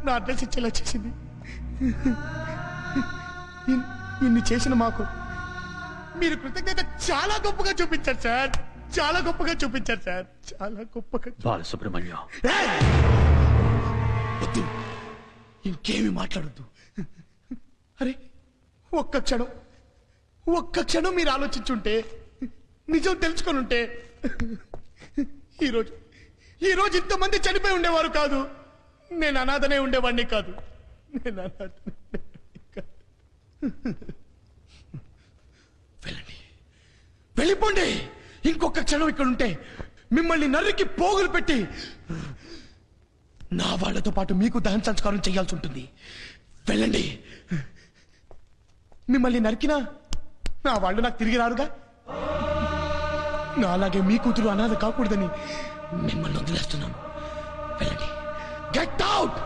నా అడ్రస్ ఇచ్చేలా చేసింది. ఇన్ని చేసిన మాకు మీరు కృతజ్ఞత చాలా గొప్పగా చూపించారు సార్. చాలా గొప్పగా చూపించారు సార్. చాలా గొప్పగా. బాలసుబ్రహ్మణ్యం, వద్దు, ఇంకేమి మాట్లాడొద్దు. అరే ఒక్క క్షణం మీరు ఆలోచించుంటే, నిజం తెలుసుకొని ఉంటే ఈరోజు ఇంతమంది చనిపోయి ఉండేవారు కాదు. నేను అనాథనే ఉండేవాడిని కాదు. వెళ్ళిపోండి. ఇంకొక క్షణం ఇక్కడ ఉంటే మిమ్మల్ని నరికి పోగులు పెట్టి నా వాళ్లతో పాటు మీకు దహన సంస్కారం చేయాల్సి ఉంటుంది. వెళ్ళండి. మిమ్మల్ని నరికినా నా వాళ్ళు నాకు తిరిగి రారుగా. నా అలాగే మీ కూతురు అనాథ కాకూడదని మిమ్మల్ని వదిలేస్తున్నాను. వెళ్ళండి. Get out.